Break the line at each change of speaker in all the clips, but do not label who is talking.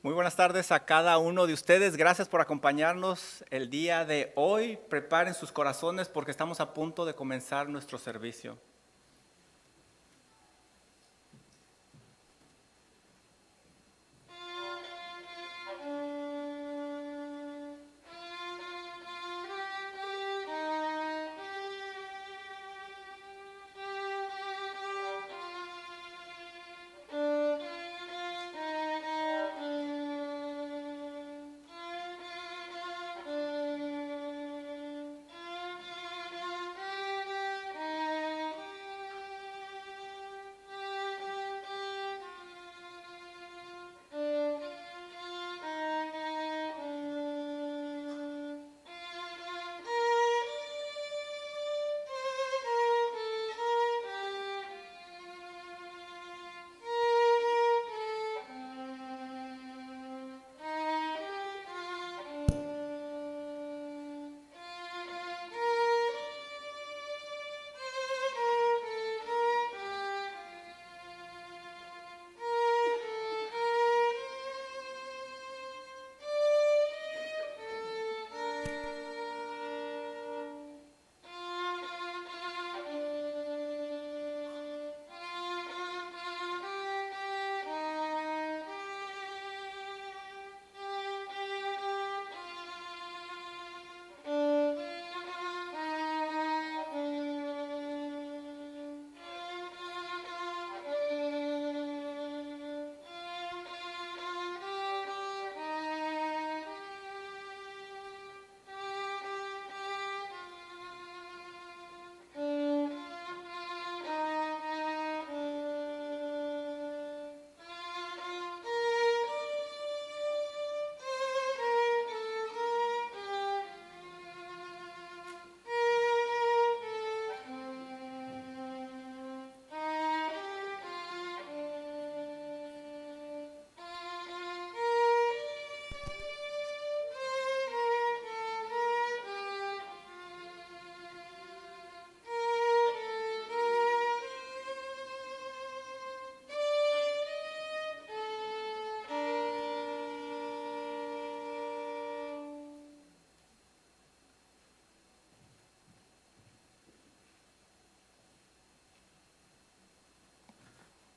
Muy buenas tardes a cada uno de ustedes. Gracias por acompañarnos el día de hoy. Preparen sus corazones porque estamos a punto de comenzar nuestro servicio.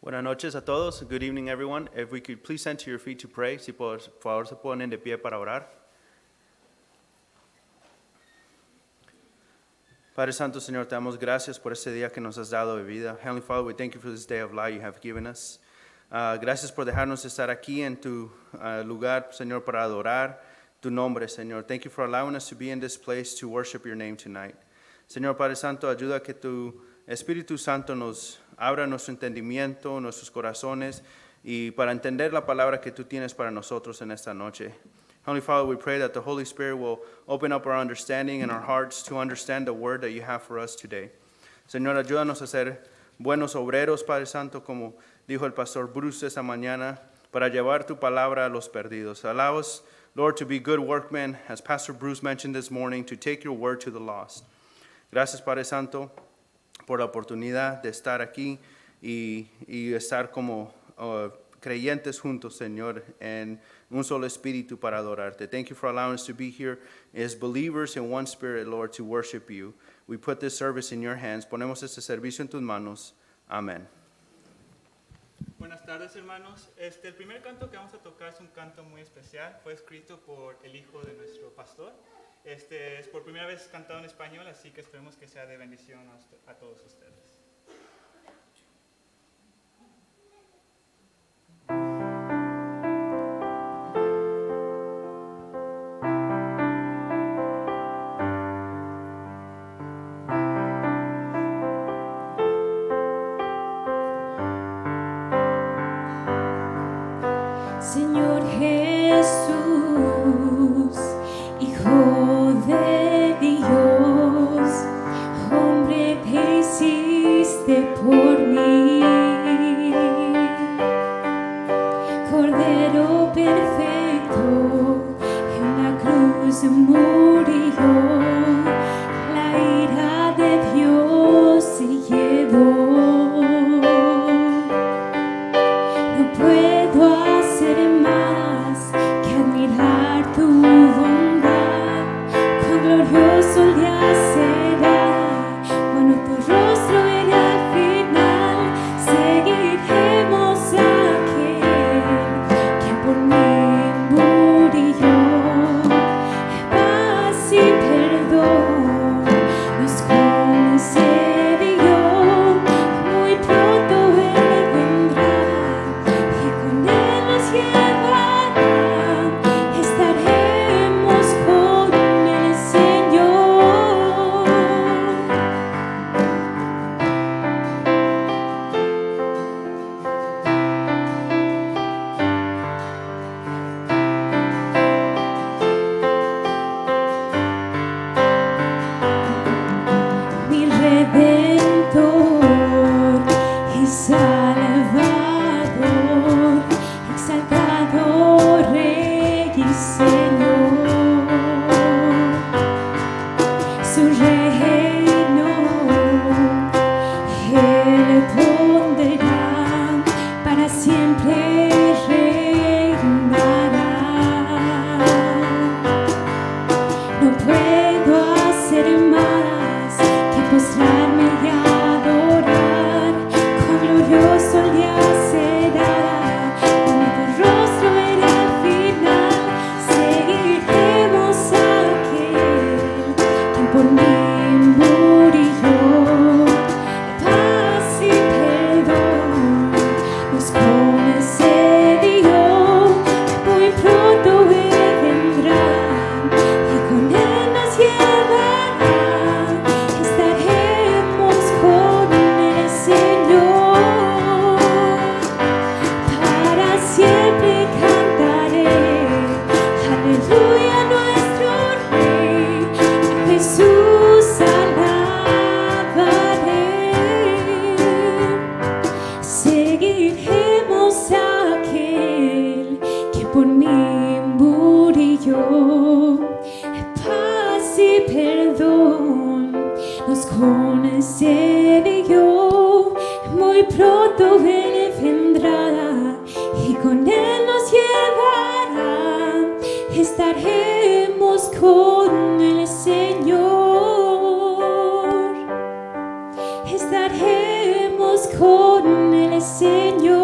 Buenas noches a todos. Good evening, everyone. If we could please stand to your feet to pray. Si por favor se ponen de pie para orar. Padre Santo, Señor, te damos gracias por este día que nos has dado de vida. Heavenly Father, we thank you for this day of life you have given us. Gracias por dejarnos estar aquí en tu lugar, Señor, para adorar tu nombre, Señor. Thank you for allowing us to be in this place to worship your name tonight. Señor Padre Santo, ayuda a que tu Espíritu Santo nos abra nuestro entendimiento, nuestros corazones, y para entender la palabra que tú tienes para nosotros en esta noche. Heavenly Father, we pray that the Holy Spirit will open up our understanding and our hearts to understand the word that you have for us today. Señor, ayúdanos a ser buenos obreros, Padre Santo, como dijo el pastor Bruce esta mañana, para llevar tu palabra a los perdidos. Allow us, Lord, to be good workmen, as Pastor Bruce mentioned this morning, to take your word to the lost. Gracias, Padre Santo, por la oportunidad de estar aquí y estar como creyentes juntos, Señor, en un solo espíritu para adorarte. Thank you for allowing us to be here as believers in one spirit, Lord, to worship you. We put this service in your hands. Ponemos este servicio en tus manos. Amén.
Buenas tardes, hermanos. El primer canto que vamos a tocar es un canto muy especial. Fue escrito por el hijo de nuestro pastor. Es por primera vez cantado en español, así que esperemos que sea de bendición a todos ustedes.
Señor Jesús, Hijo de Dios, hombre te hiciste por mí, Cordero perfecto, en la cruz murió, la ira de Dios se llevó. No puedo hacer más reinará. No puedo hacer más que postrarme y adorar. Con glorioso día será, bonito rostro veré al final. Seguiremos a aquel quien por mí murió. Paz y perdón nos concedió. Muy pronto Él vendrá y con Él nos llevará. Estaremos con el Señor. Para siempre cantaré aleluya a nuestro Rey. A Jesús alabaré. Seguiremos a aquel que por mí murió. Paz y perdón nos concedió. Muy pronto Él vendrá y con Él nos llevará. Estaremos con el Señor. Estaremos con el Señor.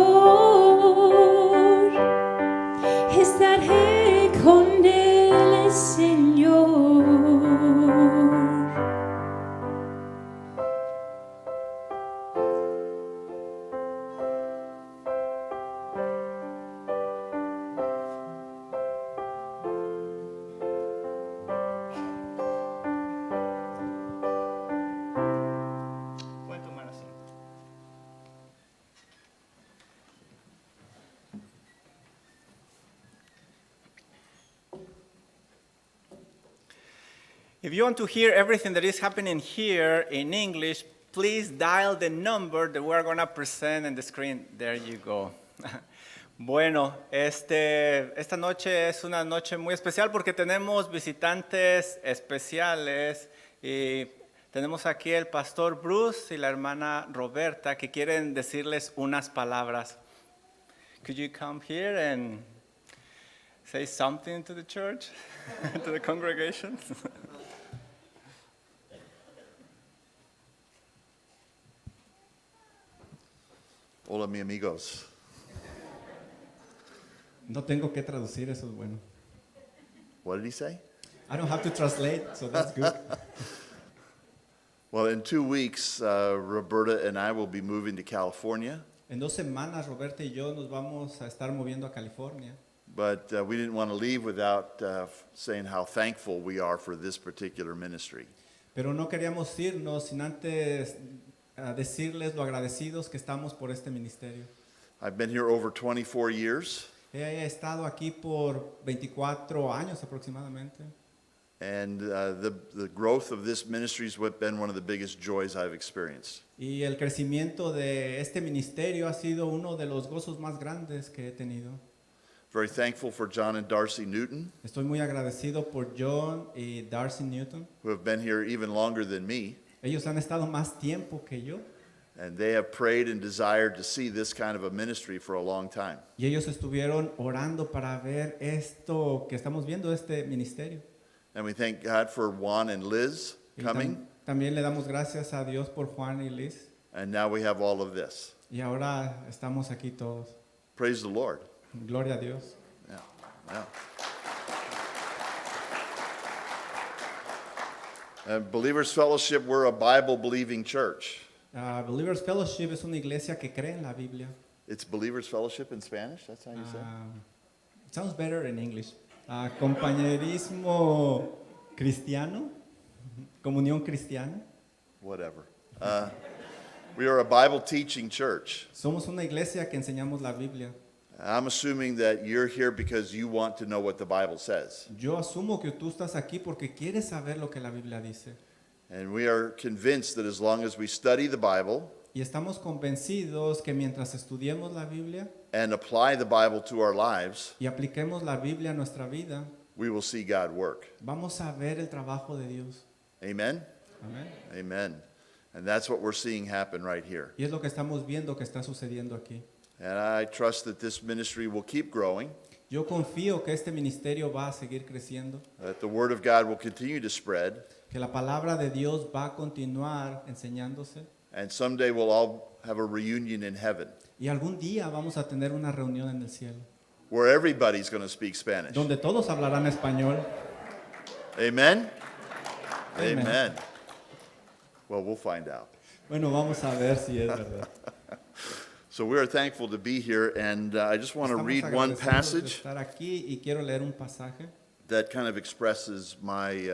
Estaré con el Señor.
Pueden tomar asiento.
If you want to hear everything that is happening here in English, please dial the number that we're going to present on the screen. There you go. Bueno, esta noche es una noche muy especial porque tenemos visitantes especiales y tenemos aquí el pastor Bruce y la hermana Roberta que quieren decirles unas palabras. Could you come here and say something to the church, to the congregation?
Hola, mi amigos.
No tengo que traducir, eso es bueno.
What did he say?
I don't have to translate, so that's good.
Well, in 2 weeks, Roberta and I will be moving to California,
En 2 semanas, Roberta y yo nos vamos a estar moviendo a California.
but we didn't want to leave without saying how thankful we are for this particular ministry.
Pero no queríamos irnos sin antes decirles lo agradecidos que estamos por este ministerio.
I've been here over 24 years,
He estado aquí por 24 años aproximadamente.
and the growth of this ministry has been one of the biggest joys I've experienced.
Y el crecimiento de este ministerio ha sido uno de los gozos más grandes que he tenido.
Very thankful for John and Darcy Newton,
Estoy muy agradecido por John y Darcy Newton.
who have been here even longer than me,
Ellos han estado más tiempo que yo.
and they have prayed and desired to see this kind of a ministry for a long time.
Y ellos estuvieron orando para ver esto que estamos viendo, este ministerio.
And we thank God for Juan and Liz
Y
coming,
también le damos gracias a Dios por Juan y Liz.
and now we have all of this.
Y ahora estamos aquí todos.
Praise the Lord.
Gloria a Dios.
Yeah, yeah. Believers Fellowship, we're a Bible-believing church.
Believers Fellowship es una iglesia que cree en la Biblia.
It's Believers Fellowship in Spanish, that's how you say it?
Sounds better in English. Compañerismo cristiano, comunión cristiana.
Whatever. We are a Bible-teaching church.
Somos una iglesia que enseñamos la Biblia.
I'm assuming that you're here because you want to know what the Bible says.
Yo asumo que tú estás aquí porque quieres saber lo que la Biblia dice.
And we are convinced that as long as we study the Bible
Y estamos convencidos que mientras estudiemos la Biblia
and apply the Bible to our lives,
y apliquemos la Biblia a nuestra vida,
we will see God work.
vamos a ver el trabajo de Dios.
Amen?
Amén.
Amen. And that's what we're seeing happen right here.
Y es lo que estamos viendo que está sucediendo aquí.
And I trust that this ministry will keep growing,
Yo confío que este ministerio va a seguir creciendo,
that the Word of God will continue to spread,
que la palabra de Dios va a continuar enseñándose
and someday we'll all have a reunion in heaven
y algún día vamos a tener una reunión en el cielo
where everybody's going to speak Spanish.
donde todos hablarán español.
Amen?
Amen.
Amen. Well, we'll find out.
Bueno, vamos a ver si es verdad.
So we are thankful to be here, and I just want to
Estamos
read one
agradecidos de
passage
estar aquí y quiero leer un pasaje
that kind of expresses my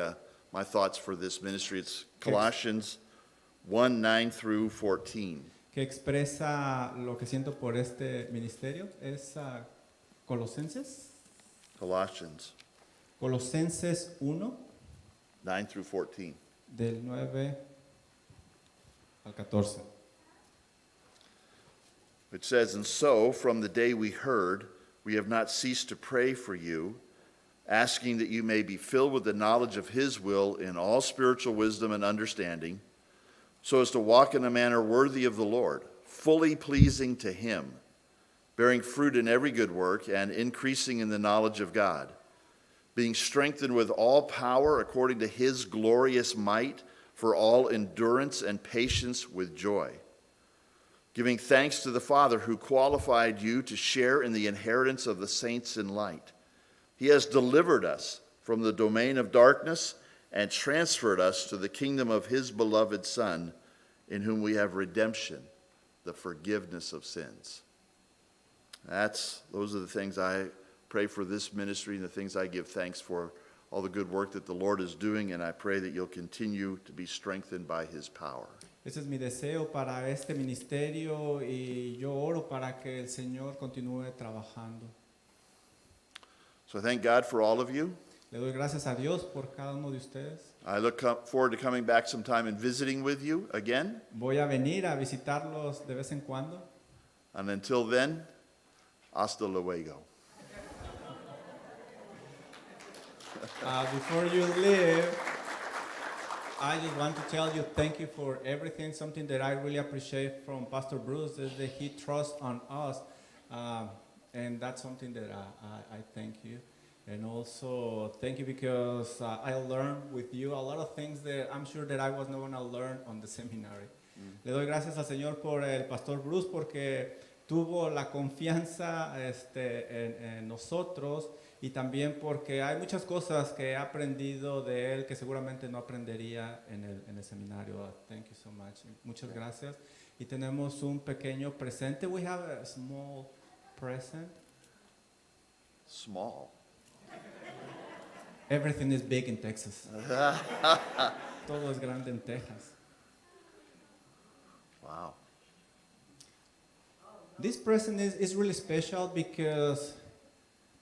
thoughts for this ministry. It's Colossians 1:9 through 14.
que expresa lo que siento por este ministerio. Es Colosenses
Colossians
1,
9 through 14.
del 9 al 14.
It says, "And so, from the day we heard, we have not ceased to pray for you, asking that you may be filled with the knowledge of His will in all spiritual wisdom and understanding, so as to walk in a manner worthy of the Lord, fully pleasing to Him, bearing fruit in every good work and increasing in the knowledge of God, being strengthened with all power according to His glorious might, for all endurance and patience with joy, giving thanks to the Father who qualified you to share in the inheritance of the saints in light. He has delivered us from the domain of darkness and transferred us to the kingdom of His beloved Son, in whom we have redemption, the forgiveness of sins." Those are the things I pray for this ministry and the things I give thanks for, all the good work that the Lord is doing, and I pray that you'll continue to be strengthened by His power.
Ese es mi deseo para este ministerio y yo oro para que el Señor continúe trabajando.
So I thank God for all of you.
Le doy gracias a Dios por cada uno de ustedes.
I look forward to coming back sometime and visiting with you again.
Voy a venir a visitarlos de vez en cuando.
And until then, hasta luego.
Before you leave, I just want to tell you thank you for everything. Something that I really appreciate from Pastor Bruce is that he trusts on us. And that's something that I thank you. And also thank you because I learned with you a lot of things that I'm sure that I was not going to learn on the seminary. Le doy gracias al Señor por el Pastor Bruce porque tuvo la confianza en nosotros y también porque hay muchas cosas que he aprendido de él que seguramente no aprendería en el seminario. Thank you so much. Muchas gracias. Y tenemos un pequeño presente. We have a small present.
Small.
Everything is big in Texas. Todo es grande en Texas.
Wow.
This present is really special because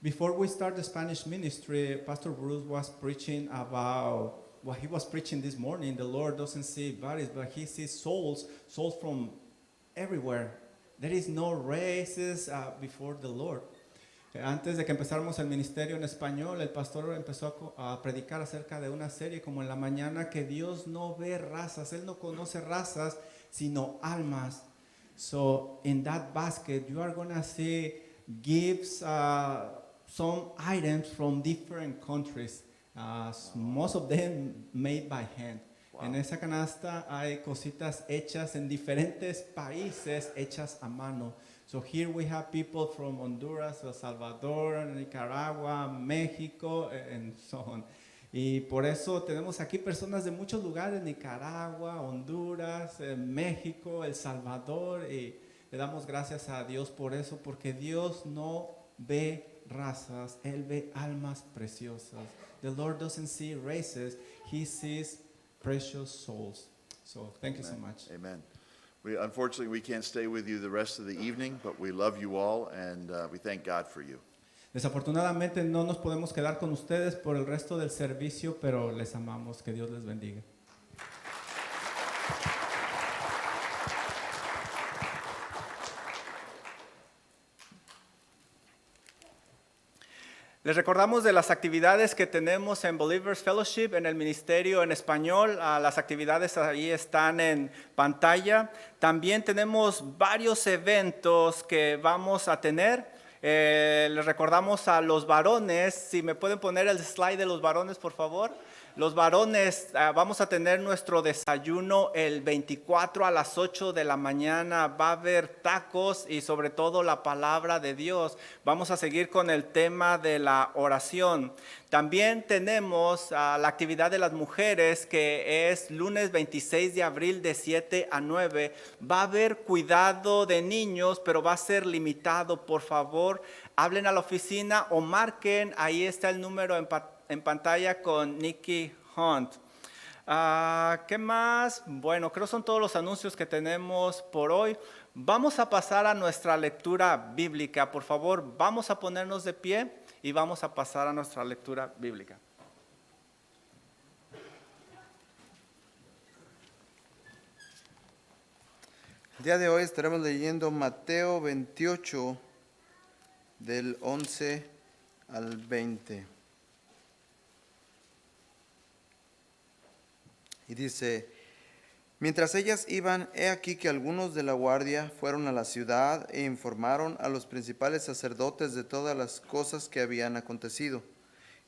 before we start the Spanish ministry, Pastor Bruce was preaching about what he was preaching this morning. The Lord doesn't see bodies, but He sees souls from everywhere. There is no races before the Lord. Antes de que empezáramos el ministerio en español, el pastor empezó a predicar acerca de una serie como en la mañana que Dios no ve razas, Él no conoce razas, sino almas. So in that basket, you are going to see gifts, some items from different countries, most of them made by hand. Wow. En esa canasta hay cositas hechas en diferentes países, hechas a mano. So here we have people from Honduras, El Salvador, Nicaragua, México, and so on. Y por eso tenemos aquí personas de muchos lugares, Nicaragua, Honduras, México, El Salvador, y le damos gracias a Dios por eso, porque Dios no ve razas, Él ve almas preciosas. The Lord doesn't see races, He sees precious souls. So thank you so much.
Amen. Unfortunately, we can't stay with you the rest of the evening, but we love you all, and we thank God for you.
Desafortunadamente no nos podemos quedar con ustedes por el resto del servicio, pero les amamos. Que Dios les bendiga.
Les recordamos de las actividades que tenemos en Believers Fellowship, en el ministerio en español. Las actividades ahí están en pantalla. También tenemos varios eventos que vamos a tener. Les recordamos a los varones, si me pueden poner el slide de los varones, por favor. Los varones, vamos a tener nuestro desayuno el 24 a las 8 de la mañana. Va a haber tacos y sobre todo la palabra de Dios. Vamos a seguir con el tema de la oración. También tenemos la actividad de las mujeres, que es lunes 26 de abril de 7 a 9. Va a haber cuidado de niños, pero va a ser limitado. Por favor, hablen a la oficina o marquen. Ahí está el número en pantalla con Nikki Hunt. ¿Qué más? Bueno, creo que son todos los anuncios que tenemos por hoy. Vamos a pasar a nuestra lectura bíblica. Por favor, vamos a ponernos de pie y vamos a pasar a nuestra lectura bíblica.
El día de hoy estaremos leyendo Mateo 28, del 11 al 20. Y dice: mientras ellas iban, he aquí que algunos de la guardia fueron a la ciudad e informaron a los principales sacerdotes de todas las cosas que habían acontecido.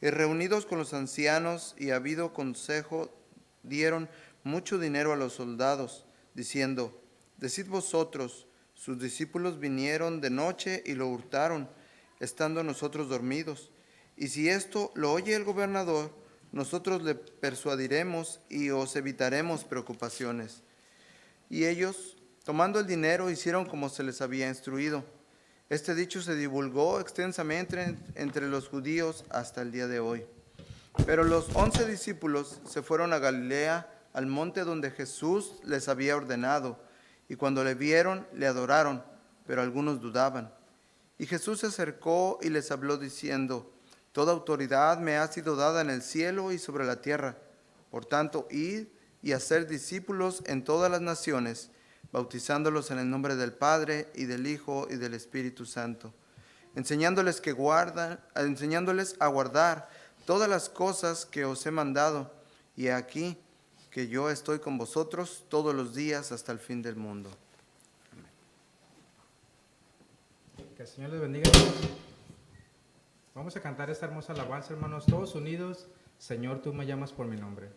Y reunidos con los ancianos y habido consejo, dieron mucho dinero a los soldados, diciendo: decid vosotros, sus discípulos vinieron de noche y lo hurtaron, estando nosotros dormidos. Y si esto lo oye el gobernador, nosotros le persuadiremos y os evitaremos preocupaciones. Y ellos, tomando el dinero, hicieron como se les había instruido. Este dicho se divulgó extensamente entre los judíos hasta el día de hoy. Pero los 11 discípulos se fueron a Galilea, al monte donde Jesús les había ordenado, y cuando le vieron, le adoraron, pero algunos dudaban. Y Jesús se acercó y les habló diciendo: toda autoridad me ha sido dada en el cielo y sobre la tierra. Por tanto, id y haced discípulos en todas las naciones, bautizándolos en el nombre del Padre, y del Hijo, y del Espíritu Santo, enseñándoles a guardar todas las cosas que os he mandado. Y he aquí que yo estoy con vosotros todos los días hasta el fin del mundo.
Que el Señor les bendiga. Vamos a cantar esta hermosa alabanza, hermanos, todos unidos. Señor, tú me llamas por mi nombre.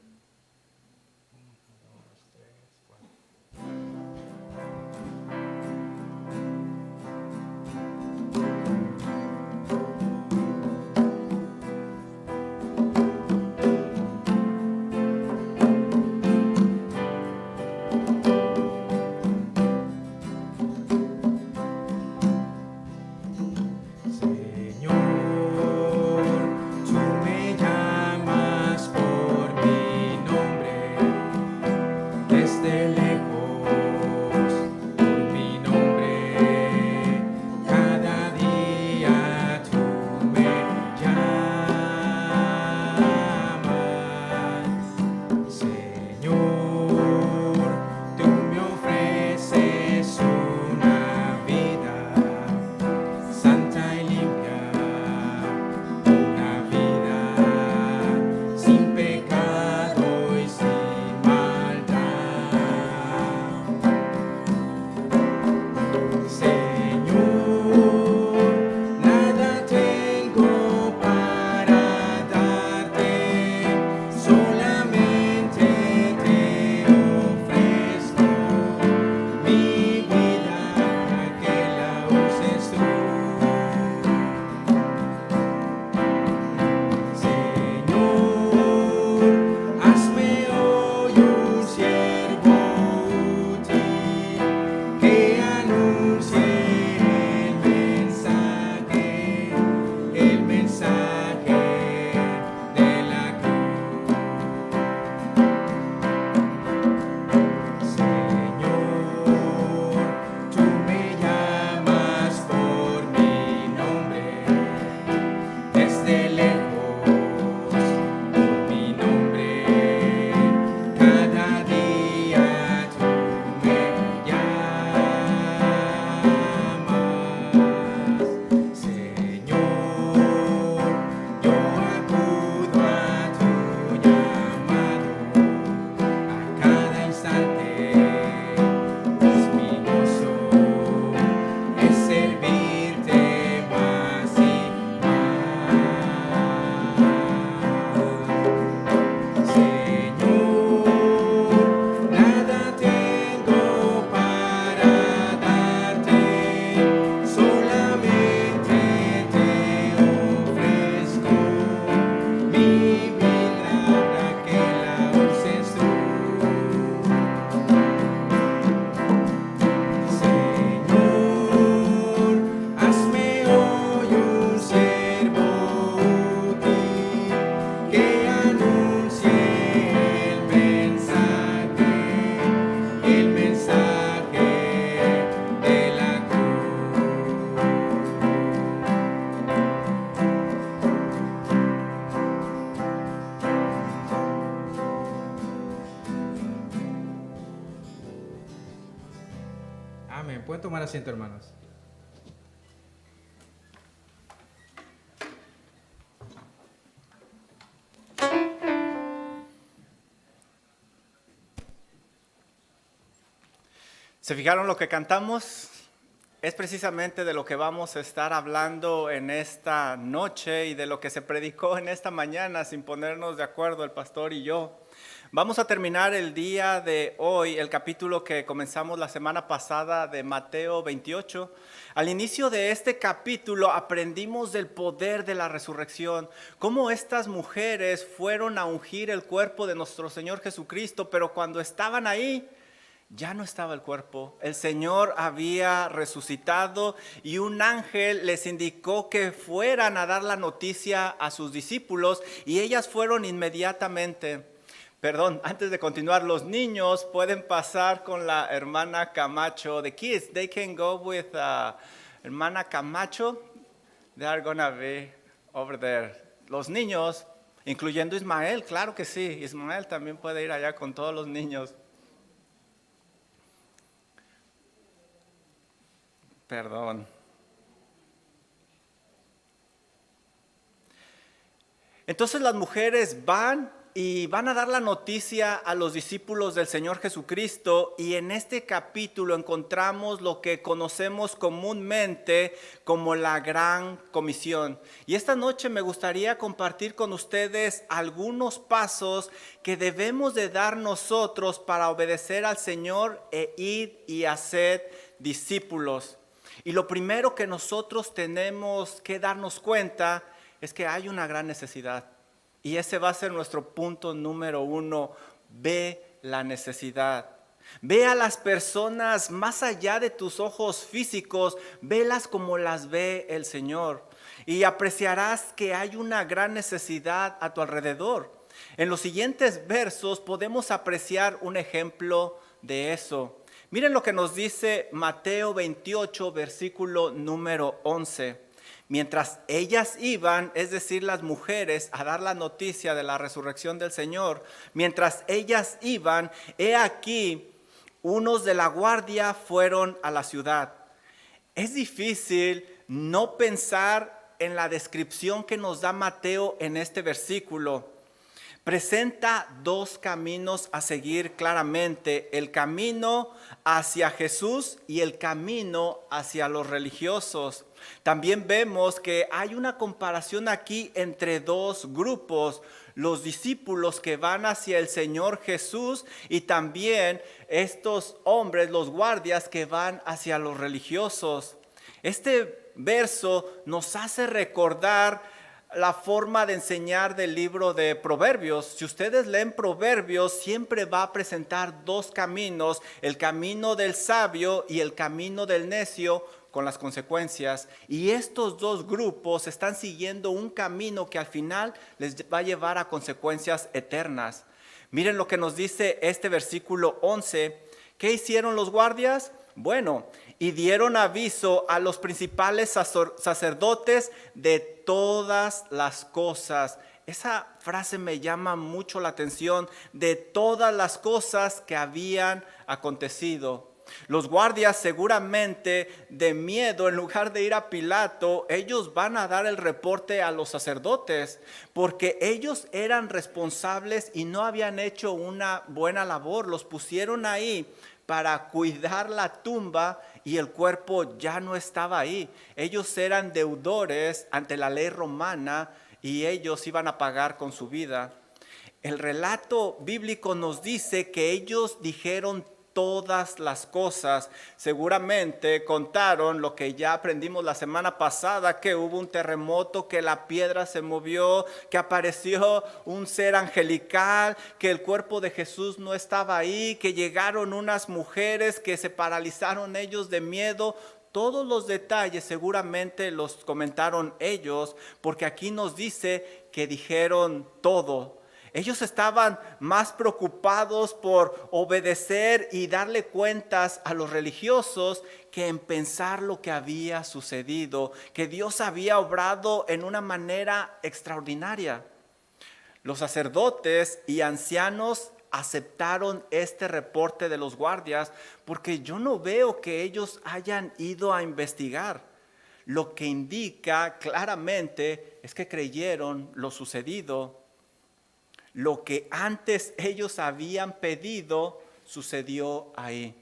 Señor, tú me llamas por mi
Pueden tomar asiento, hermanos.
¿Se fijaron lo que cantamos? Es precisamente de lo que vamos a estar hablando en esta noche y de lo que se predicó en esta mañana sin ponernos de acuerdo el pastor y yo. Vamos a terminar el día de hoy, el capítulo que comenzamos la semana pasada de Mateo 28. Al inicio de este capítulo aprendimos del poder de la resurrección, cómo estas mujeres fueron a ungir el cuerpo de nuestro Señor Jesucristo, pero cuando estaban ahí, ya no estaba el cuerpo. El Señor había resucitado y un ángel les indicó que fueran a dar la noticia a sus discípulos y ellas fueron inmediatamente. Perdón, antes de continuar, los niños pueden pasar con la hermana Camacho. The kids, they can go with hermana Camacho. They are gonna be over there. Los niños, incluyendo Ismael, claro que sí. Ismael también puede ir allá con todos los niños. Perdón. Entonces las mujeres van y van a dar la noticia a los discípulos del Señor Jesucristo, y en este capítulo encontramos lo que conocemos comúnmente como la Gran Comisión. Y esta noche me gustaría compartir con ustedes algunos pasos que debemos de dar nosotros para obedecer al Señor e ir y hacer discípulos. Y lo primero que nosotros tenemos que darnos cuenta es que hay una gran necesidad. Y ese va a ser nuestro punto número 1. Ve la necesidad. Ve a las personas más allá de tus ojos físicos. Velas como las ve el Señor. Y apreciarás que hay una gran necesidad a tu alrededor. En los siguientes versos podemos apreciar un ejemplo de eso. Miren lo que nos dice Mateo 28, versículo número 11. Mientras ellas iban, es decir, las mujeres, a dar la noticia de la resurrección del Señor, mientras ellas iban, he aquí, unos de la guardia fueron a la ciudad. Es difícil no pensar en la descripción que nos da Mateo en este versículo. Presenta dos caminos a seguir claramente: el camino hacia Jesús y el camino hacia los religiosos. También vemos que hay una comparación aquí entre dos grupos: los discípulos que van hacia el Señor Jesús y también estos hombres, los guardias, que van hacia los religiosos. Este verso nos hace recordar la forma de enseñar del libro de Proverbios. Si ustedes leen Proverbios, siempre va a presentar dos caminos: el camino del sabio y el camino del necio, con las consecuencias. Y estos dos grupos están siguiendo un camino que al final les va a llevar a consecuencias eternas. Miren lo que nos dice este versículo 11. ¿Qué hicieron los guardias? Bueno, y dieron aviso a los principales sacerdotes de todas las cosas. Esa frase me llama mucho la atención: de todas las cosas que habían acontecido. Los guardias, seguramente de miedo, en lugar de ir a Pilato, ellos van a dar el reporte a los sacerdotes, porque ellos eran responsables y no habían hecho una buena labor. Los pusieron ahí para cuidar la tumba y el cuerpo ya no estaba ahí. Ellos eran deudores ante la ley romana y ellos iban a pagar con su vida. El relato bíblico nos dice que ellos dijeron todas las cosas. Seguramente contaron lo que ya aprendimos la semana pasada, que hubo un terremoto, que la piedra se movió, que apareció un ser angelical, que el cuerpo de Jesús no estaba ahí, que llegaron unas mujeres que se paralizaron ellos de miedo. Todos los detalles seguramente los comentaron ellos, porque aquí nos dice que dijeron todo. Ellos estaban más preocupados por obedecer y darle cuentas a los religiosos que en pensar lo que había sucedido, que Dios había obrado en una manera extraordinaria. Los sacerdotes y ancianos aceptaron este reporte de los guardias porque yo no veo que ellos hayan ido a investigar. Lo que indica claramente es que creyeron lo sucedido. Lo que antes ellos habían pedido sucedió ahí.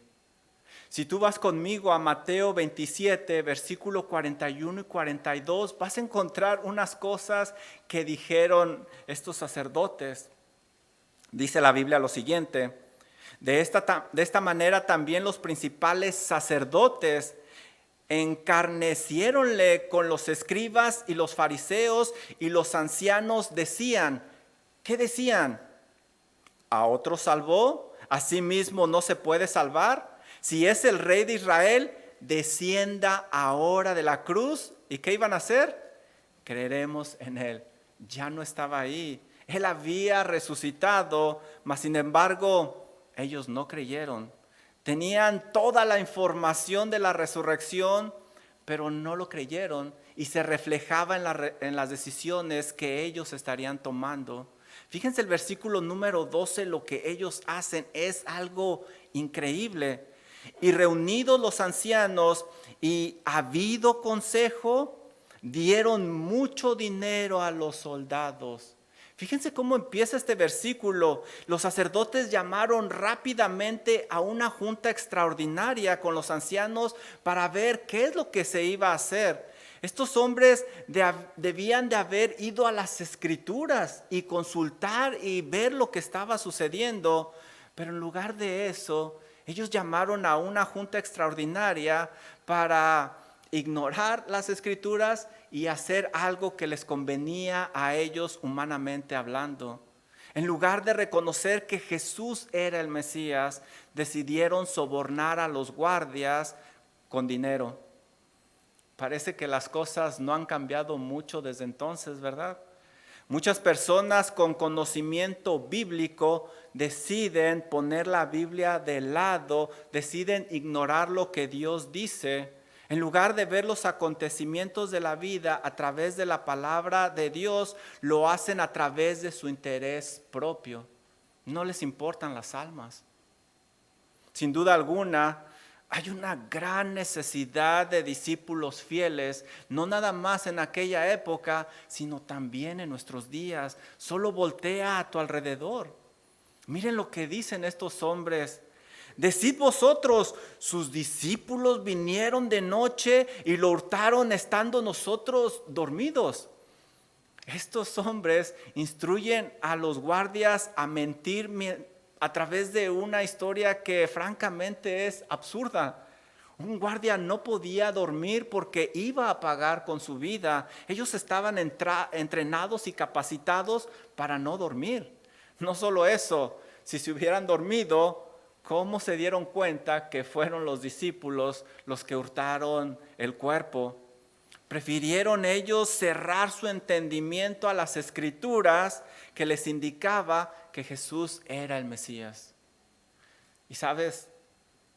Si tú vas conmigo a Mateo 27, versículo 41 y 42, vas a encontrar unas cosas que dijeron estos sacerdotes. Dice la Biblia lo siguiente: de esta manera también los principales sacerdotes encarneciéronle con los escribas y los fariseos, y los ancianos decían, ¿qué decían? ¿A otro salvó? ¿A sí mismo no se puede salvar? Si es el rey de Israel, descienda ahora de la cruz. ¿Y qué iban a hacer? Creeremos en él. Ya no estaba ahí. Él había resucitado, mas sin embargo, ellos no creyeron. Tenían toda la información de la resurrección, pero no lo creyeron y se reflejaba en las decisiones que ellos estarían tomando. Fíjense el versículo número 12, lo que ellos hacen es algo increíble. Y reunidos los ancianos y habido consejo, dieron mucho dinero a los soldados. Fíjense cómo empieza este versículo. Los sacerdotes llamaron rápidamente a una junta extraordinaria con los ancianos para ver qué es lo que se iba a hacer. Estos hombres debían de haber ido a las escrituras y consultar y ver lo que estaba sucediendo, pero en lugar de eso, ellos llamaron a una junta extraordinaria para ignorar las escrituras y hacer algo que les convenía a ellos humanamente hablando. En lugar de reconocer que Jesús era el Mesías, decidieron sobornar a los guardias con dinero. Parece que las cosas no han cambiado mucho desde entonces, ¿verdad? Muchas personas con conocimiento bíblico deciden poner la Biblia de lado, deciden ignorar lo que Dios dice. En lugar de ver los acontecimientos de la vida a través de la palabra de Dios, lo hacen a través de su interés propio. No les importan las almas. Sin duda alguna, hay una gran necesidad de discípulos fieles, no nada más en aquella época, sino también en nuestros días. Solo voltea a tu alrededor. Miren lo que dicen estos hombres. Decid vosotros, sus discípulos vinieron de noche y lo hurtaron estando nosotros dormidos. Estos hombres instruyen a los guardias a mentir a través de una historia que francamente es absurda. Un guardia no podía dormir porque iba a pagar con su vida. Ellos estaban entrenados y capacitados para no dormir. No solo eso, si se hubieran dormido, ¿cómo se dieron cuenta que fueron los discípulos los que hurtaron el cuerpo? Prefirieron ellos cerrar su entendimiento a las escrituras que les indicaba que Jesús era el Mesías. Y sabes,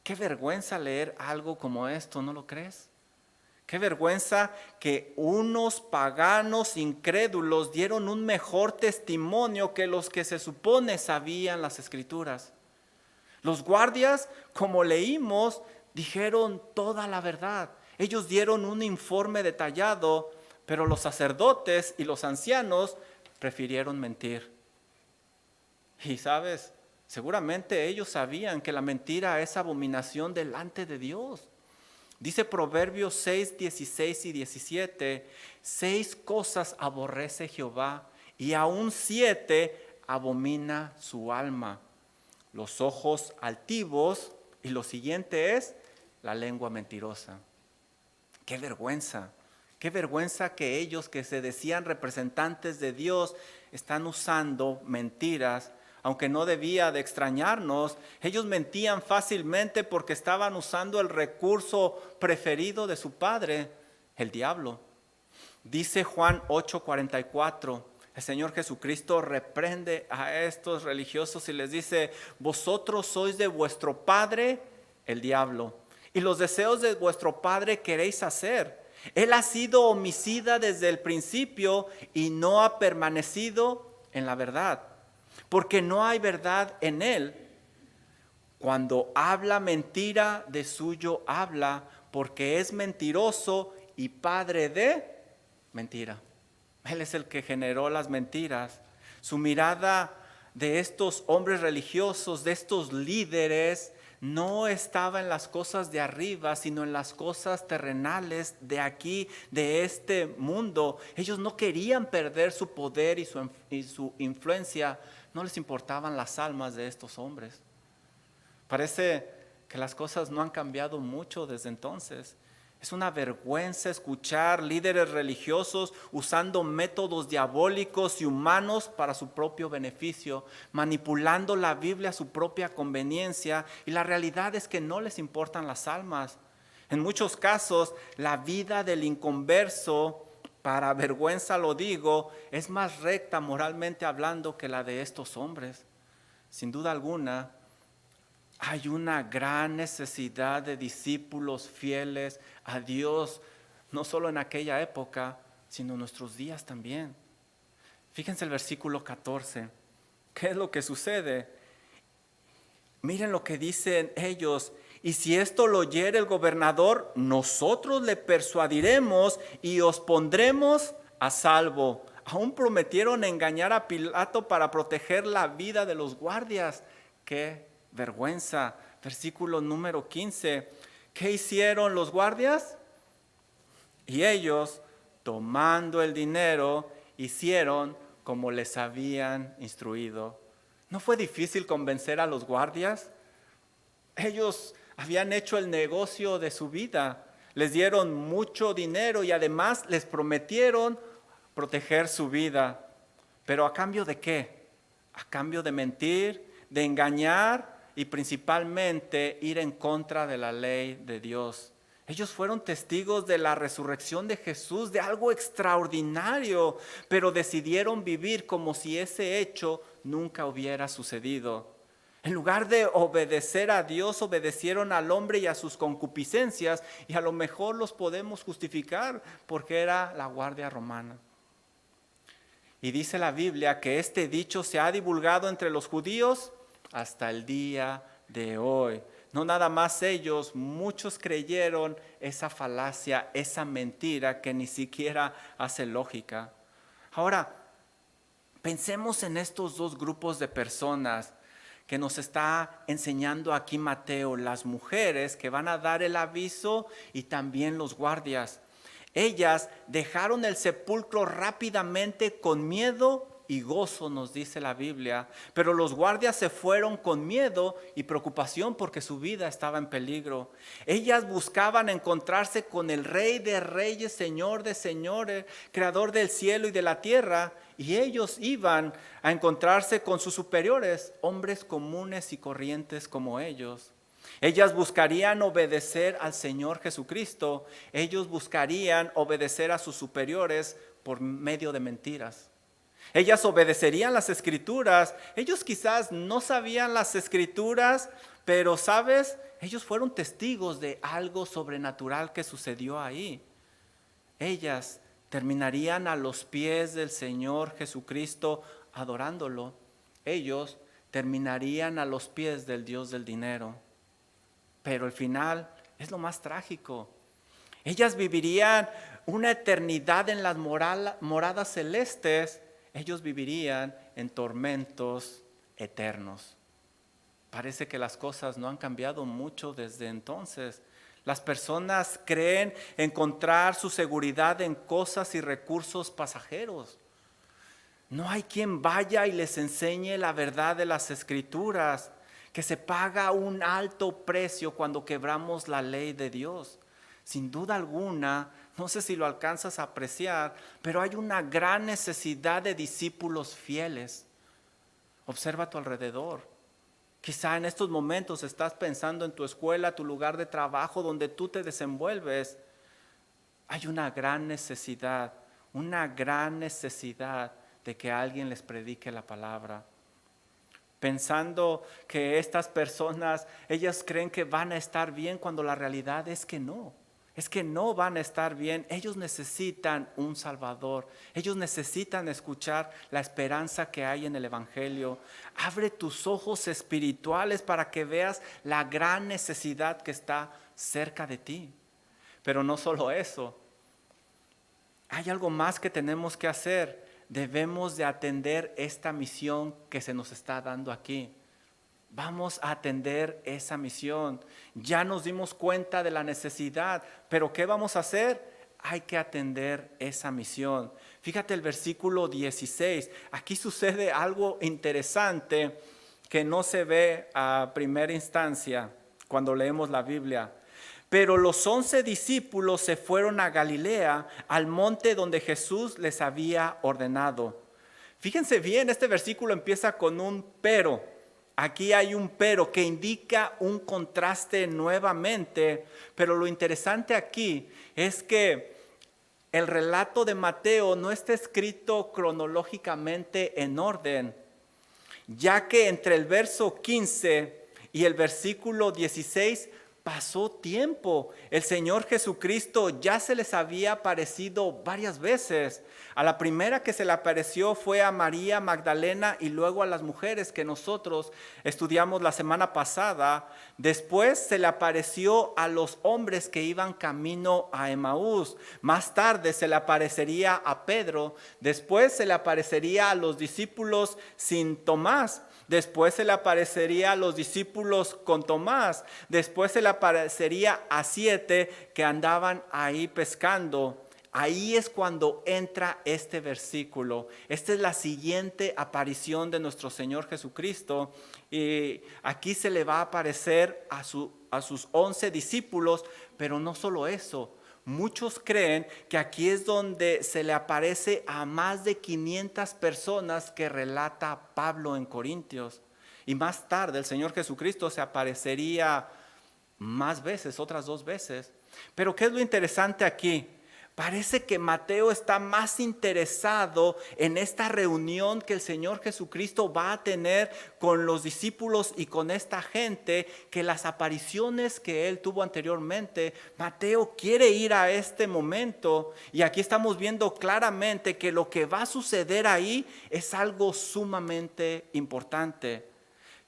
qué vergüenza leer algo como esto, ¿no lo crees? Qué vergüenza que unos paganos incrédulos dieron un mejor testimonio que los que se supone sabían las escrituras. Los guardias, como leímos, dijeron toda la verdad. Ellos dieron un informe detallado, pero los sacerdotes y los ancianos prefirieron mentir. Y sabes, seguramente ellos sabían que la mentira es abominación delante de Dios. Dice Proverbios 6, 16 y 17, 6 cosas aborrece Jehová y aún 7 abomina su alma. Los ojos altivos, y lo siguiente es la lengua mentirosa. ¡Qué vergüenza! ¡Qué vergüenza que ellos que se decían representantes de Dios están usando mentiras! Aunque no debía de extrañarnos, ellos mentían fácilmente porque estaban usando el recurso preferido de su padre, el diablo. Dice Juan 8:44, el Señor Jesucristo reprende a estos religiosos y les dice, vosotros sois de vuestro padre, el diablo, y los deseos de vuestro padre queréis hacer. Él ha sido homicida desde el principio y no ha permanecido en la verdad, porque no hay verdad en él. Cuando habla mentira, de suyo habla, porque es mentiroso y padre de mentira. Él es el que generó las mentiras. Su mirada de estos hombres religiosos, de estos líderes, no estaba en las cosas de arriba, sino en las cosas terrenales de aquí, de este mundo. Ellos no querían perder su poder y su influencia. No les importaban las almas de estos hombres. Parece que las cosas no han cambiado mucho desde entonces. Es una vergüenza escuchar líderes religiosos usando métodos diabólicos y humanos para su propio beneficio, manipulando la Biblia a su propia conveniencia, y la realidad es que no les importan las almas. En muchos casos, la vida del inconverso, para vergüenza lo digo, es más recta moralmente hablando que la de estos hombres. Sin duda alguna, hay una gran necesidad de discípulos fieles a Dios, no solo en aquella época, sino en nuestros días también. Fíjense el versículo 14. ¿Qué es lo que sucede? Miren lo que dicen ellos. Y si esto lo oyere el gobernador, nosotros le persuadiremos y os pondremos a salvo. Aún prometieron engañar a Pilato para proteger la vida de los guardias. ¡Qué vergüenza! Versículo número 15. ¿Qué hicieron los guardias? Y ellos, tomando el dinero, hicieron como les habían instruido. ¿No fue difícil convencer a los guardias? Ellos habían hecho el negocio de su vida. Les dieron mucho dinero y además les prometieron proteger su vida. ¿Pero a cambio de qué? A cambio de mentir, de engañar y principalmente ir en contra de la ley de Dios. Ellos fueron testigos de la resurrección de Jesús, de algo extraordinario, pero decidieron vivir como si ese hecho nunca hubiera sucedido. En lugar de obedecer a Dios, obedecieron al hombre y a sus concupiscencias, y a lo mejor los podemos justificar porque era la guardia romana. Y dice la Biblia que este dicho se ha divulgado entre los judíos hasta el día de hoy. No nada más ellos, muchos creyeron esa falacia, esa mentira que ni siquiera hace lógica. Ahora, pensemos en estos dos grupos de personas que nos está enseñando aquí Mateo, las mujeres que van a dar el aviso y también los guardias. Ellas dejaron el sepulcro rápidamente con miedo y gozo, nos dice la Biblia, pero los guardias se fueron con miedo y preocupación porque su vida estaba en peligro. Ellas buscaban encontrarse con el Rey de Reyes, Señor de Señores, Creador del cielo y de la tierra, y ellos iban a encontrarse con sus superiores, hombres comunes y corrientes como ellos. Ellas buscarían obedecer al Señor Jesucristo. Ellos buscarían obedecer a sus superiores por medio de mentiras. Ellas obedecerían las Escrituras. Ellos quizás no sabían las Escrituras, pero ¿sabes? Ellos fueron testigos de algo sobrenatural que sucedió ahí. Ellas terminarían a los pies del Señor Jesucristo adorándolo. Ellos terminarían a los pies del Dios del dinero. Pero el final es lo más trágico. Ellas vivirían una eternidad en las moradas celestes. Ellos vivirían en tormentos eternos. Parece que las cosas no han cambiado mucho desde entonces. Las personas creen encontrar su seguridad en cosas y recursos pasajeros. No hay quien vaya y les enseñe la verdad de las Escrituras, que se paga un alto precio cuando quebramos la ley de Dios. Sin duda alguna, no sé si lo alcanzas a apreciar, pero hay una gran necesidad de discípulos fieles. Observa a tu alrededor. Quizá en estos momentos estás pensando en tu escuela, tu lugar de trabajo, donde tú te desenvuelves. Hay una gran necesidad de que alguien les predique la palabra. Pensando que estas personas, ellas creen que van a estar bien cuando la realidad es que no. es que no van a estar bien. Ellos necesitan un Salvador. Ellos necesitan escuchar la esperanza que hay en el Evangelio. Abre tus ojos espirituales para que veas la gran necesidad que está cerca de ti. Pero no solo eso. Hay algo más que tenemos que hacer. Debemos de atender esta misión que se nos está dando aquí. Vamos a atender esa misión. Ya nos dimos cuenta de la necesidad, pero ¿qué vamos a hacer? Hay que atender esa misión. Fíjate el versículo 16. Aquí sucede algo interesante que no se ve a primera instancia cuando leemos la Biblia. Pero los 11 discípulos se fueron a Galilea, al monte donde Jesús les había ordenado. Fíjense bien, este versículo empieza con un pero. Aquí hay un pero que indica un contraste nuevamente, pero lo interesante aquí es que el relato de Mateo no está escrito cronológicamente en orden, ya que entre el verso 15 y el versículo 16 pasó tiempo. El Señor Jesucristo ya se les había aparecido varias veces. A la primera que se le apareció fue a María Magdalena y luego a las mujeres que nosotros estudiamos la semana pasada. Después se le apareció a los hombres que iban camino a Emaús. Más tarde se le aparecería a Pedro. Después se le aparecería a los discípulos sin Tomás. Después se le aparecería a los discípulos con Tomás. Después se le aparecería a 7 que andaban ahí pescando. Ahí es cuando entra este versículo. Esta es la siguiente aparición de nuestro Señor Jesucristo. Y aquí se le va a aparecer a sus 11 discípulos, pero no solo eso. Muchos creen que aquí es donde se le aparece a más de 500 personas que relata Pablo en Corintios. Y más tarde el Señor Jesucristo se aparecería más veces, otras 2 veces. Pero ¿qué es lo interesante aquí? Parece que Mateo está más interesado en esta reunión que el Señor Jesucristo va a tener con los discípulos y con esta gente que las apariciones que él tuvo anteriormente. Mateo quiere ir a este momento y aquí estamos viendo claramente que lo que va a suceder ahí es algo sumamente importante.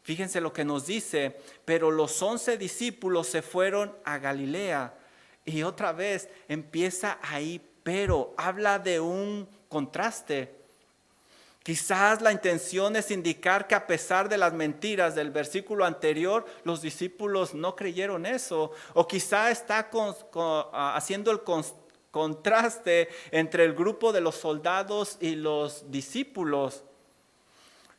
Fíjense lo que nos dice, pero los 11 discípulos se fueron a Galilea. Y otra vez empieza ahí, pero habla de un contraste. Quizás la intención es indicar que a pesar de las mentiras del versículo anterior, los discípulos no creyeron eso. O quizá está haciendo el contraste entre el grupo de los soldados y los discípulos.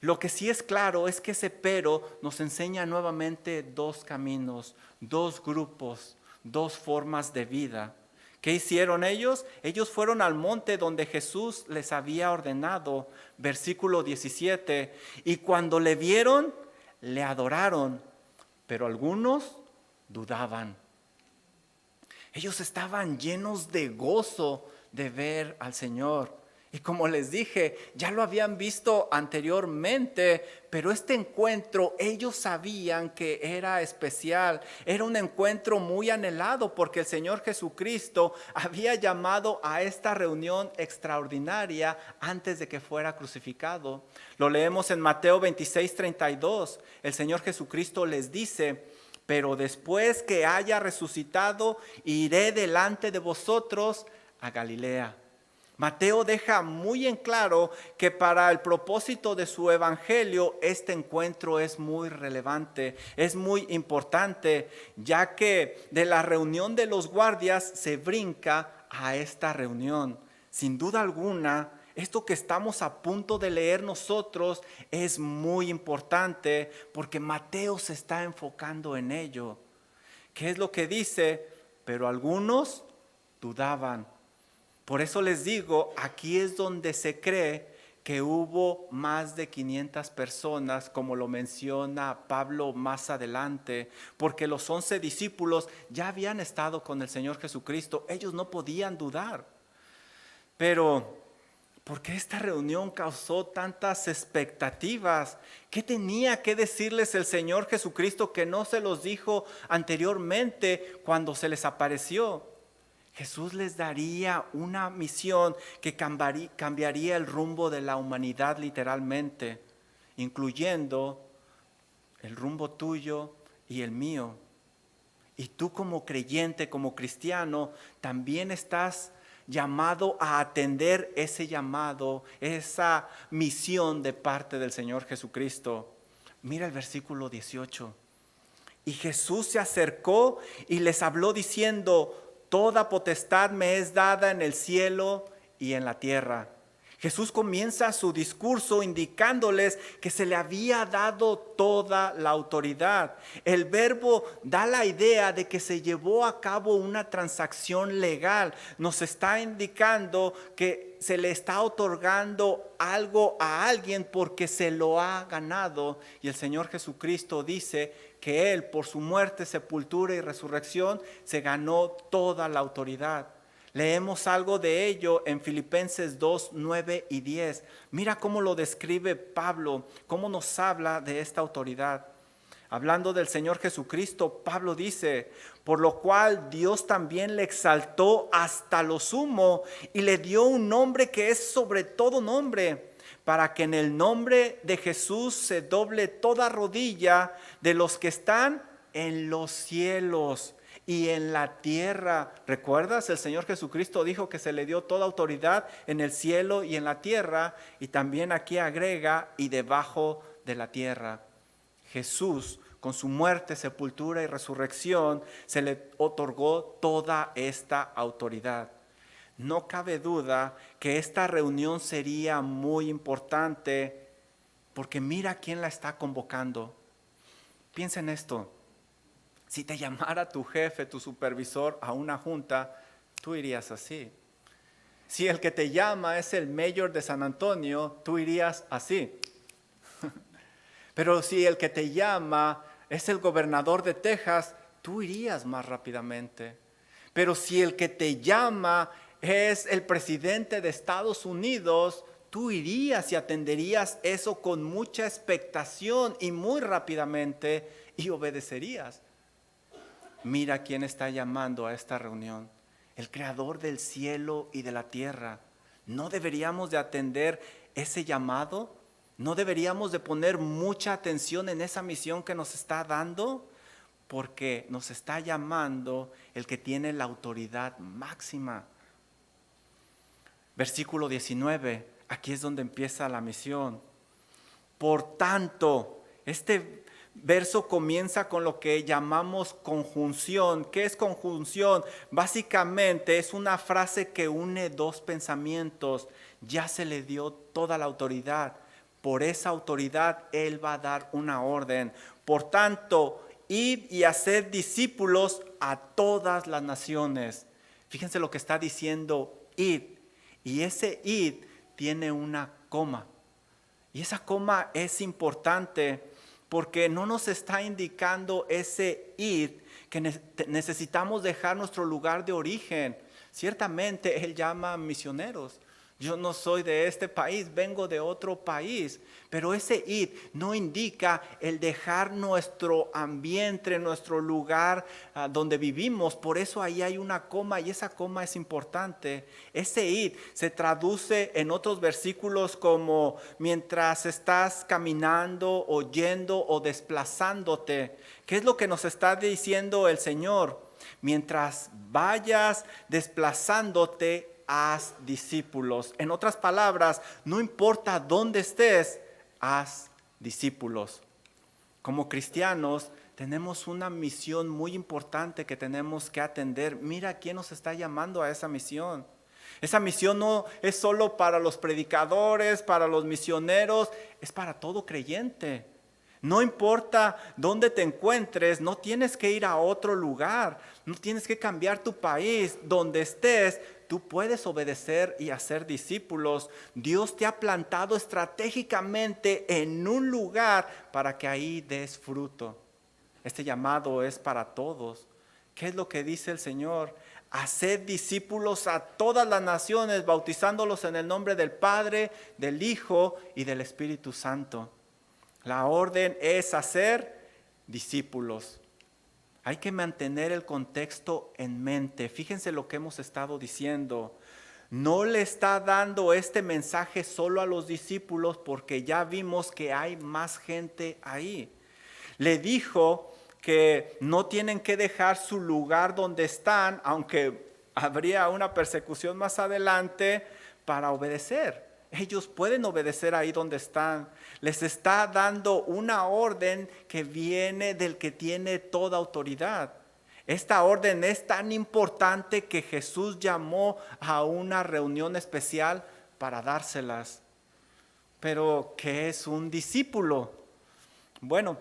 Lo que sí es claro es que ese pero nos enseña nuevamente 2 caminos, 2 grupos. 2 formas de vida. ¿Qué hicieron ellos? Ellos fueron al monte donde Jesús les había ordenado, versículo 17, y cuando le vieron, le adoraron, pero algunos dudaban. Ellos estaban llenos de gozo de ver al Señor. Y como les dije, ya lo habían visto anteriormente, pero este encuentro ellos sabían que era especial. Era un encuentro muy anhelado porque el Señor Jesucristo había llamado a esta reunión extraordinaria antes de que fuera crucificado. Lo leemos en Mateo 26:32. El Señor Jesucristo les dice: pero después que haya resucitado, iré delante de vosotros a Galilea. Mateo deja muy en claro que para el propósito de su evangelio este encuentro es muy relevante, es muy importante, ya que de la reunión de los guardias se brinca a esta reunión. Sin duda alguna, esto que estamos a punto de leer nosotros es muy importante porque Mateo se está enfocando en ello. ¿Qué es lo que dice? Pero algunos dudaban. Por eso les digo, aquí es donde se cree que hubo más de 500 personas, como lo menciona Pablo más adelante, porque los 11 discípulos ya habían estado con el Señor Jesucristo, ellos no podían dudar. Pero, ¿por qué esta reunión causó tantas expectativas? ¿Qué tenía que decirles el Señor Jesucristo que no se los dijo anteriormente cuando se les apareció? Jesús les daría una misión que cambiaría el rumbo de la humanidad literalmente, incluyendo el rumbo tuyo y el mío. Y tú como creyente, como cristiano, también estás llamado a atender ese llamado, esa misión de parte del Señor Jesucristo. Mira el versículo 18. Y Jesús se acercó y les habló diciendo: toda potestad me es dada en el cielo y en la tierra. Jesús comienza su discurso indicándoles que se le había dado toda la autoridad. El verbo da la idea de que se llevó a cabo una transacción legal. Nos está indicando que se le está otorgando algo a alguien porque se lo ha ganado. Y el Señor Jesucristo dice que Él, por su muerte, sepultura y resurrección, se ganó toda la autoridad. Leemos algo de ello en Filipenses 2, 9 y 10. Mira cómo lo describe Pablo, cómo nos habla de esta autoridad. Hablando del Señor Jesucristo, Pablo dice: por lo cual Dios también le exaltó hasta lo sumo y le dio un nombre que es sobre todo nombre, para que en el nombre de Jesús se doble toda rodilla de los que están en los cielos y en la tierra. ¿Recuerdas? El Señor Jesucristo dijo que se le dio toda autoridad en el cielo y en la tierra, y también aquí agrega: y debajo de la tierra. Jesús, con su muerte, sepultura y resurrección, se le otorgó toda esta autoridad. No cabe duda que esta reunión sería muy importante, porque mira quién la está convocando. Piensa en esto. Si te llamara tu jefe, tu supervisor a una junta, tú irías así. Si el que te llama es el mayor de San Antonio, tú irías así. Pero si el que te llama es el gobernador de Texas, tú irías más rápidamente. Pero si el que te llama es el presidente de Estados Unidos, tú irías y atenderías eso con mucha expectación y muy rápidamente y obedecerías. Mira quién está llamando a esta reunión: el creador del cielo y de la tierra. ¿No deberíamos de atender ese llamado? ¿No deberíamos de poner mucha atención en esa misión que nos está dando? Porque nos está llamando el que tiene la autoridad máxima. Versículo 19, aquí es donde empieza la misión. Por tanto, este verso comienza con lo que llamamos conjunción. ¿Qué es conjunción? Básicamente es una frase que une dos pensamientos. Ya se le dio toda la autoridad. Por esa autoridad Él va a dar una orden. Por tanto, id y haced discípulos a todas las naciones. Fíjense lo que está diciendo id. Y ese id tiene una coma. Y esa coma es importante porque no nos está indicando ese id que necesitamos dejar nuestro lugar de origen. Ciertamente Él llama misioneros. Yo no soy de este país, vengo de otro país. Pero ese id no indica el dejar nuestro ambiente, nuestro lugar donde vivimos. Por eso ahí hay una coma y esa coma es importante. Ese id se traduce en otros versículos como mientras estás caminando o yendo o desplazándote. ¿Qué es lo que nos está diciendo el Señor? Mientras vayas desplazándote, haz discípulos. En otras palabras, no importa dónde estés, haz discípulos. Como cristianos tenemos una misión muy importante que tenemos que atender. Mira quién nos está llamando a esa misión. Esa misión no es solo para los predicadores, para los misioneros, es para todo creyente. No importa dónde te encuentres, no tienes que ir a otro lugar, no tienes que cambiar tu país, donde estés. Tú puedes obedecer y hacer discípulos. Dios te ha plantado estratégicamente en un lugar para que ahí des fruto. Este llamado es para todos. ¿Qué es lo que dice el Señor? Haced discípulos a todas las naciones, bautizándolos en el nombre del Padre, del Hijo y del Espíritu Santo. La orden es hacer discípulos. Hay que mantener el contexto en mente. Fíjense lo que hemos estado diciendo. No le está dando este mensaje solo a los discípulos porque ya vimos que hay más gente ahí. Le dijo que no tienen que dejar su lugar donde están, aunque habría una persecución más adelante, para obedecer. Ellos pueden obedecer ahí donde están. Les está dando una orden que viene del que tiene toda autoridad. Esta orden es tan importante que Jesús llamó a una reunión especial para dárselas. Pero, ¿qué es un discípulo? Bueno,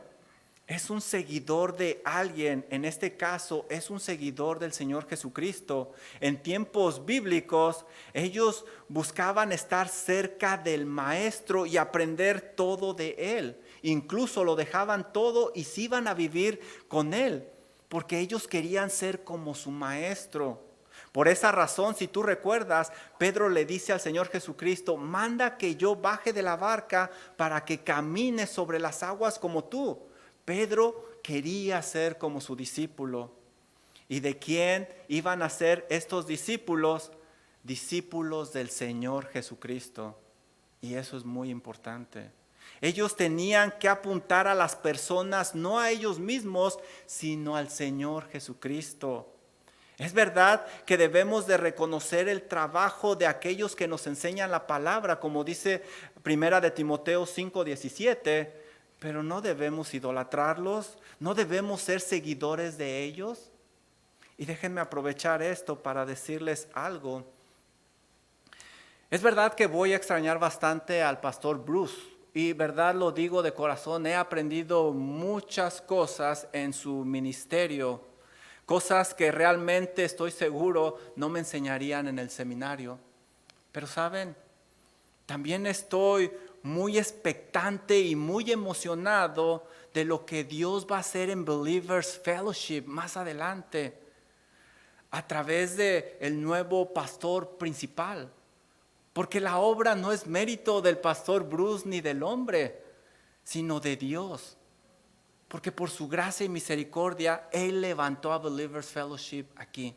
es un seguidor de alguien. En este caso, es un seguidor del Señor Jesucristo. En tiempos bíblicos, ellos buscaban estar cerca del Maestro y aprender todo de Él. Incluso lo dejaban todo y se iban a vivir con Él, porque ellos querían ser como su Maestro. Por esa razón, si tú recuerdas, Pedro le dice al Señor Jesucristo: manda que yo baje de la barca para que camine sobre las aguas como tú. Pedro quería ser como su discípulo. ¿Y de quién iban a ser estos discípulos? Discípulos del Señor Jesucristo. Y eso es muy importante. Ellos tenían que apuntar a las personas, no a ellos mismos, sino al Señor Jesucristo. Es verdad que debemos de reconocer el trabajo de aquellos que nos enseñan la palabra, como dice 1 de Timoteo 5:17, pero no debemos idolatrarlos, no debemos ser seguidores de ellos. Y déjenme aprovechar esto para decirles algo. Es verdad que voy a extrañar bastante al pastor Bruce. Y verdad lo digo de corazón, he aprendido muchas cosas en su ministerio, cosas que realmente estoy seguro no me enseñarían en el seminario. Pero saben, también estoy muy expectante y muy emocionado de lo que Dios va a hacer en Believers Fellowship más adelante, a través de el nuevo pastor principal. Porque la obra no es mérito del pastor Bruce ni del hombre, sino de Dios. Porque por su gracia y misericordia, Él levantó a Believers Fellowship aquí.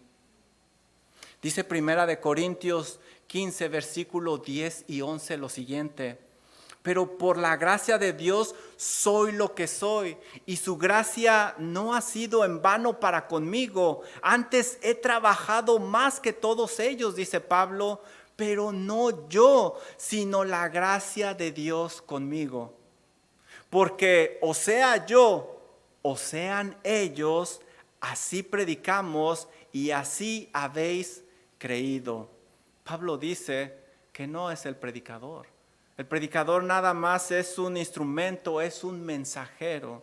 Dice 1 Corintios 15, versículo 10 y 11 lo siguiente: pero por la gracia de Dios soy lo que soy, y su gracia no ha sido en vano para conmigo. Antes he trabajado más que todos ellos, dice Pablo, pero no yo, sino la gracia de Dios conmigo. Porque o sea yo, o sean ellos, así predicamos y así habéis creído. Pablo dice que no es el predicador. El predicador nada más es un instrumento, es un mensajero.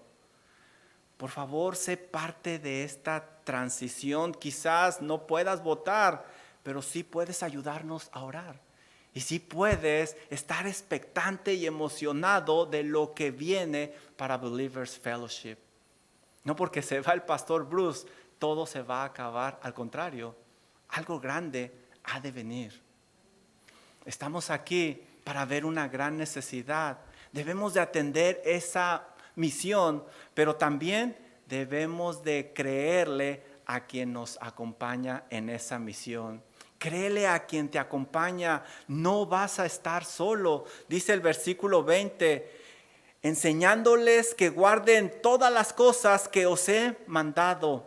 Por favor, sé parte de esta transición. Quizás no puedas votar, pero sí puedes ayudarnos a orar. Y sí puedes estar expectante y emocionado de lo que viene para Believers Fellowship. No porque se va el pastor Bruce, todo se va a acabar. Al contrario, algo grande ha de venir. Estamos aquí para ver una gran necesidad. Debemos de atender esa misión, pero también debemos de creerle a quien nos acompaña en esa misión. Créele a quien te acompaña, no vas a estar solo. Dice el versículo 20, enseñándoles que guarden todas las cosas que os he mandado.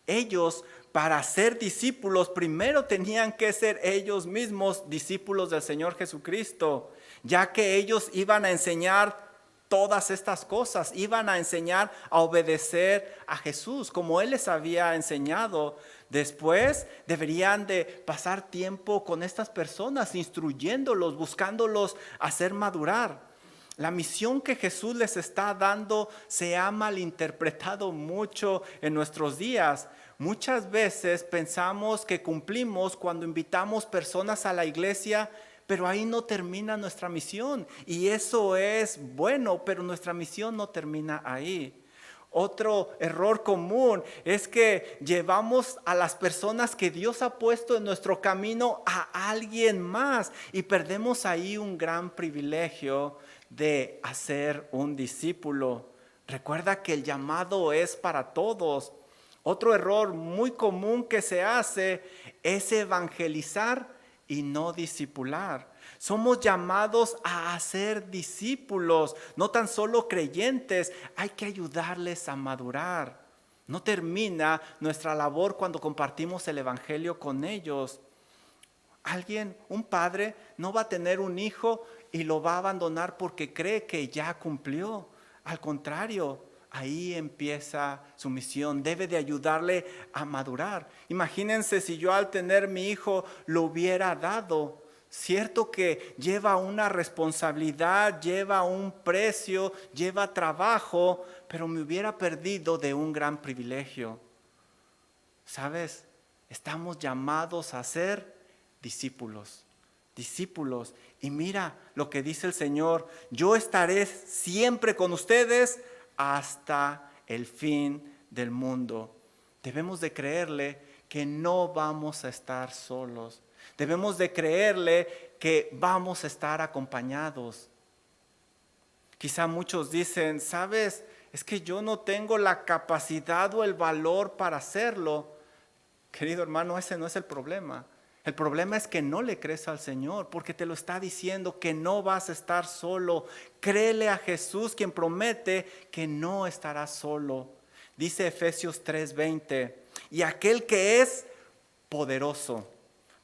Ellos, para ser discípulos, primero tenían que ser ellos mismos discípulos del Señor Jesucristo, ya que ellos iban a enseñar todas estas cosas, iban a enseñar a obedecer a Jesús como Él les había enseñado. Después deberían de pasar tiempo con estas personas, instruyéndolos, buscándolos hacer madurar. La misión que Jesús les está dando se ha malinterpretado mucho en nuestros días. Muchas veces pensamos que cumplimos cuando invitamos personas a la iglesia, pero ahí no termina nuestra misión. Y eso es bueno, pero nuestra misión no termina ahí. Otro error común es que llevamos a las personas que Dios ha puesto en nuestro camino a alguien más y perdemos ahí un gran privilegio de hacer un discípulo. Recuerda que el llamado es para todos. Otro error muy común que se hace es evangelizar y no discipular. Somos llamados a hacer discípulos, no tan solo creyentes, hay que ayudarles a madurar. No termina nuestra labor cuando compartimos el evangelio con ellos. Un padre, no va a tener un hijo y lo va a abandonar porque cree que ya cumplió. Al contrario, ahí empieza su misión. Debe de ayudarle a madurar. Imagínense si yo al tener mi hijo lo hubiera dado. Cierto que lleva una responsabilidad, lleva un precio, lleva trabajo, pero me hubiera perdido de un gran privilegio. ¿Sabes? Estamos llamados a ser discípulos. Y mira lo que dice el Señor: yo estaré siempre con ustedes hasta el fin del mundo. Debemos de creerle que no vamos a estar solos. Debemos de creerle que vamos a estar acompañados. Quizá muchos dicen, ¿sabes? Es que yo no tengo la capacidad o el valor para hacerlo. Querido hermano, ese no es el problema. El problema es que no le crees al Señor, porque te lo está diciendo que no vas a estar solo. Créele a Jesús, quien promete que no estarás solo. Dice Efesios 3:20, y aquel que es poderoso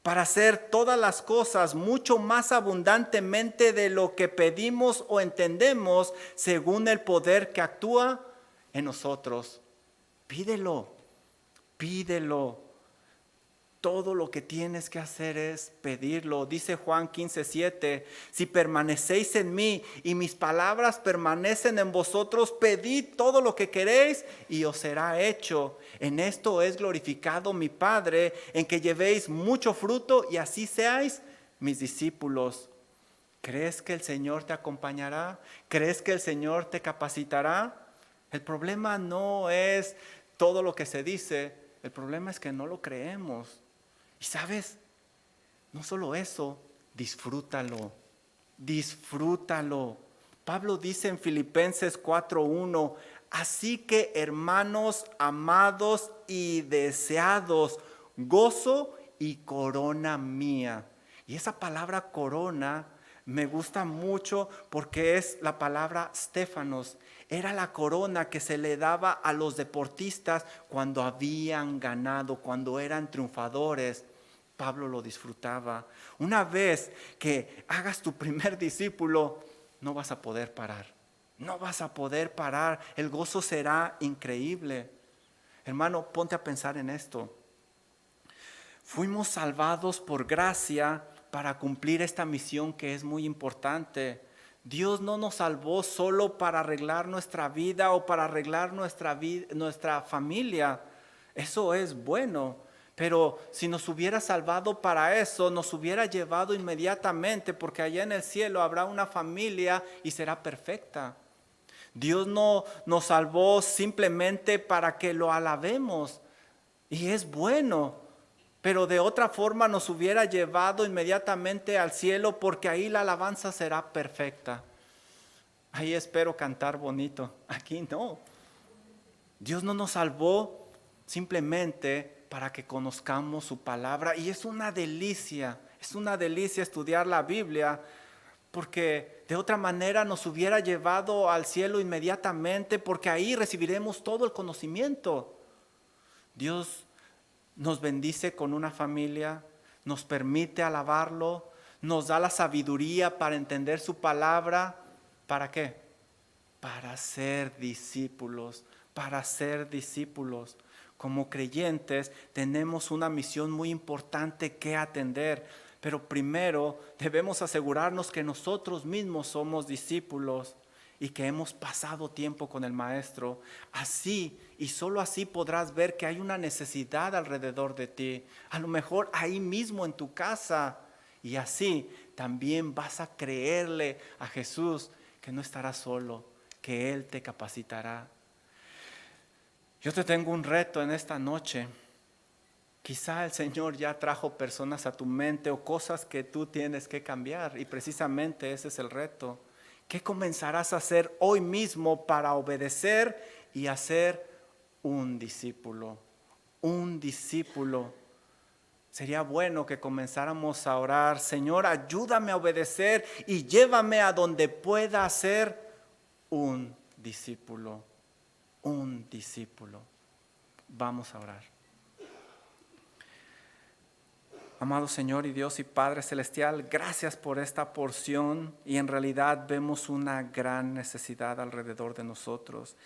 para hacer todas las cosas mucho más abundantemente de lo que pedimos o entendemos, según el poder que actúa en nosotros. Pídelo. Todo lo que tienes que hacer es pedirlo. Dice Juan 15:7, si permanecéis en mí y mis palabras permanecen en vosotros, pedid todo lo que queréis y os será hecho. En esto es glorificado mi Padre, en que llevéis mucho fruto y así seáis mis discípulos. ¿Crees que el Señor te acompañará? ¿Crees que el Señor te capacitará? El problema no es todo lo que se dice, el problema es que no lo creemos. Y sabes, no solo eso, disfrútalo. Pablo dice en Filipenses 4:1, así que hermanos amados y deseados, gozo y corona mía. Y esa palabra corona me gusta mucho porque es la palabra Stéfanos. Era la corona que se le daba a los deportistas cuando habían ganado, cuando eran triunfadores. Pablo lo disfrutaba. Una vez que hagas tu primer discípulo, no vas a poder parar. El gozo será increíble. Hermano, ponte a pensar en esto. Fuimos salvados por gracia para cumplir esta misión que es muy importante. Dios no nos salvó solo para arreglar nuestra vida o para arreglar nuestra familia. Eso es bueno. Pero si nos hubiera salvado para eso, nos hubiera llevado inmediatamente, porque allá en el cielo habrá una familia y será perfecta. Dios no nos salvó simplemente para que lo alabemos, y es bueno, pero de otra forma nos hubiera llevado inmediatamente al cielo, porque ahí la alabanza será perfecta. Ahí espero cantar bonito, aquí no. Dios no nos salvó simplemente para que conozcamos su palabra, y es una delicia estudiar la Biblia, porque de otra manera nos hubiera llevado al cielo inmediatamente, porque ahí recibiremos todo el conocimiento. Dios nos bendice con una familia, nos permite alabarlo, nos da la sabiduría para entender su palabra. ¿Para qué? Para ser discípulos. Como creyentes tenemos una misión muy importante que atender, pero primero debemos asegurarnos que nosotros mismos somos discípulos y que hemos pasado tiempo con el Maestro. Así y solo así podrás ver que hay una necesidad alrededor de ti, a lo mejor ahí mismo en tu casa, y así también vas a creerle a Jesús que no estarás solo, que Él te capacitará. Yo te tengo un reto en esta noche. Quizá el Señor ya trajo personas a tu mente o cosas que tú tienes que cambiar, y precisamente ese es el reto. ¿Qué comenzarás a hacer hoy mismo para obedecer y hacer un discípulo? un discípulo. Sería bueno que comenzáramos a orar, Señor, ayúdame a obedecer y llévame a donde pueda ser un discípulo. Un discípulo. Vamos a orar. Amado Señor y Dios y Padre Celestial, gracias por esta porción y en realidad vemos una gran necesidad alrededor de nosotros.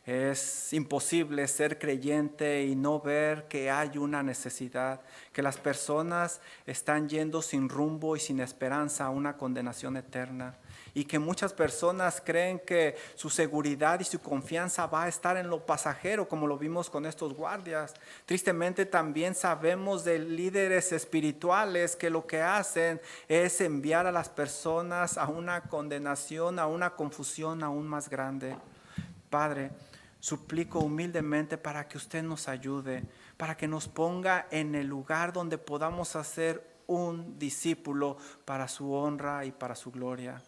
Es imposible ser creyente y no ver que hay una necesidad, que las personas están yendo sin rumbo y sin esperanza a una condenación eterna. Y que muchas personas creen que su seguridad y su confianza va a estar en lo pasajero, como lo vimos con estos guardias. Tristemente también sabemos de líderes espirituales que lo que hacen es enviar a las personas a una condenación, a una confusión aún más grande. Padre, suplico humildemente para que usted nos ayude, para que nos ponga en el lugar donde podamos hacer un discípulo para su honra y para su gloria.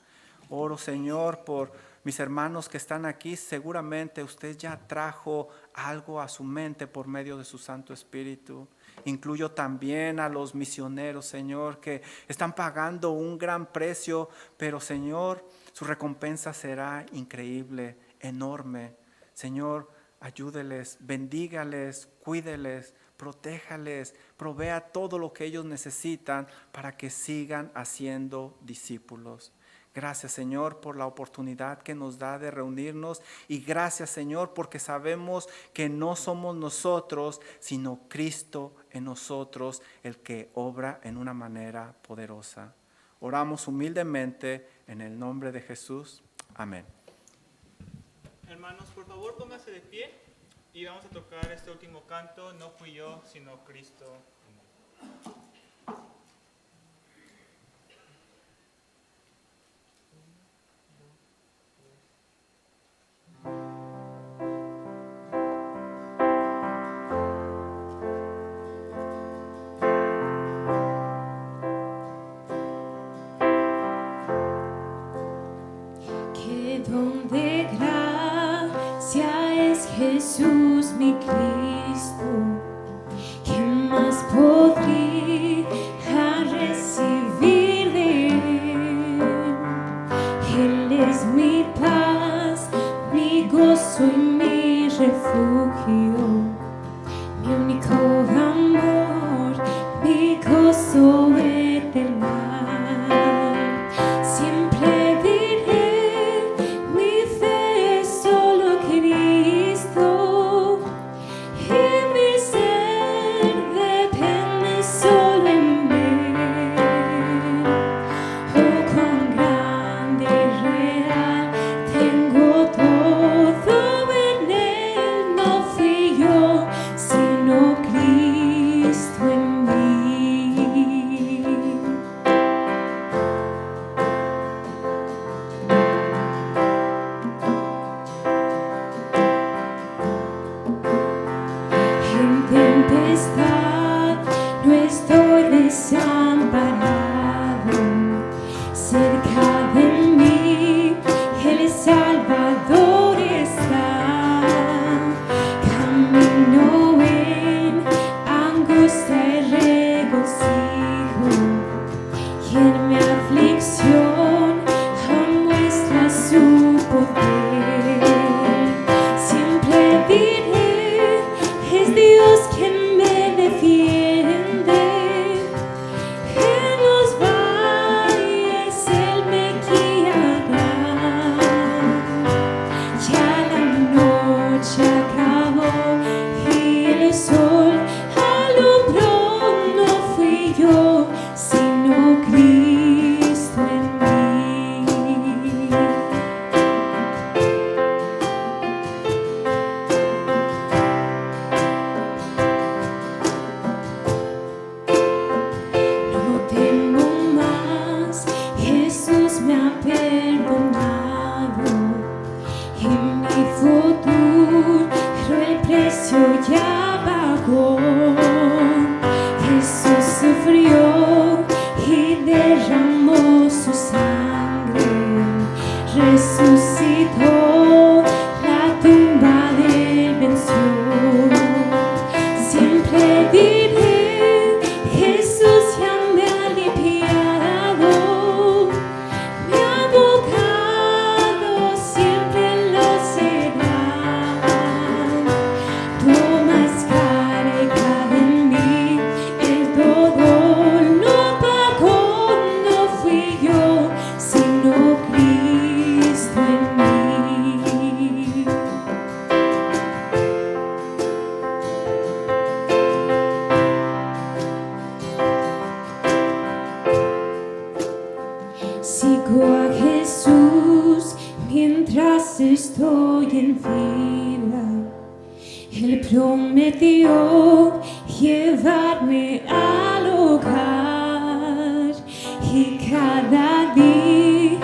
Oro, Señor, por mis hermanos que están aquí. Seguramente usted ya trajo algo a su mente por medio de su Santo Espíritu. Incluyo también a los misioneros, Señor, que están pagando un gran precio, pero, Señor, su recompensa será increíble, enorme. Señor, ayúdeles, bendígales, cuídeles, protéjales, provea todo lo que ellos necesitan para que sigan haciendo discípulos. Gracias, Señor, por la oportunidad que nos da de reunirnos y gracias, Señor, porque sabemos que no somos nosotros, sino Cristo en nosotros el que obra en una manera poderosa. Oramos humildemente en el nombre de Jesús. Amén.
Hermanos, por favor pónganse de pie y vamos a tocar este último canto, No fui yo, sino Cristo.
Que don de gracia es Jesús mi Cristo, ¿qué más podría recibir de Él? Él es mi paz, mi gozo y mi refugio, mi único amor, mi gozo eterno. Siempre diré, mi fe es solo Cristo y mis Jesús, mientras estoy en fila, Él prometió llevarme al hogar y cada día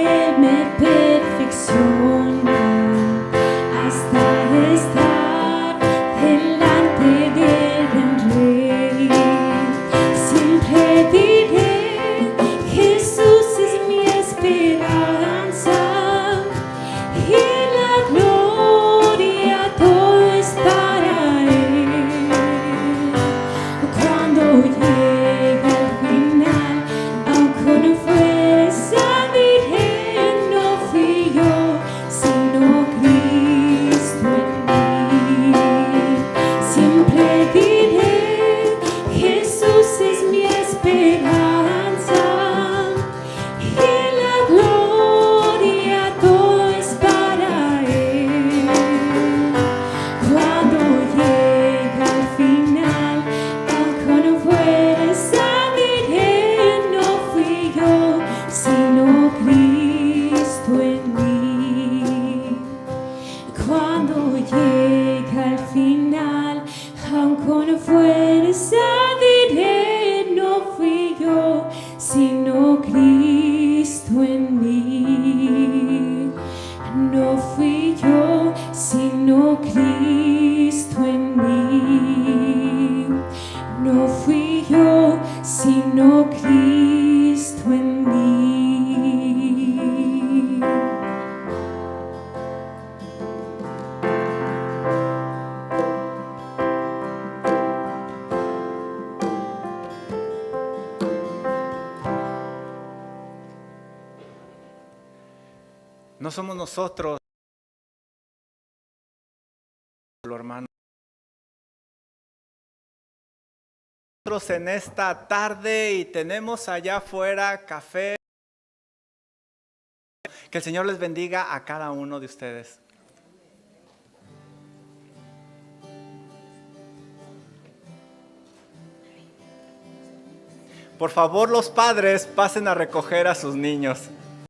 Él me perfecciona hasta estar delante del gran Rey. Siempre diré, Jesús es mi esperanza y la gloria todo es para Él. Cuando llega el final, aun con fuerza diré, no fui yo, sino Cristo en mí. Siempre diré, Jesús es mi esperanza y la gloria todo es para Él. Cuando llega el final, aun con fuerza diré, no fui yo, sino Cristo en mí. Cuando llega el final, aun con fuerza diré, no fui yo, sino Cristo en mí. No fui yo, sino Cristo en mí. No fui yo, sino Cristo en mí.
No somos nosotros, hermano. Nosotros en esta tarde y tenemos allá afuera café. Que el Señor les bendiga a cada uno de ustedes. Por favor, los padres pasen a recoger a sus niños.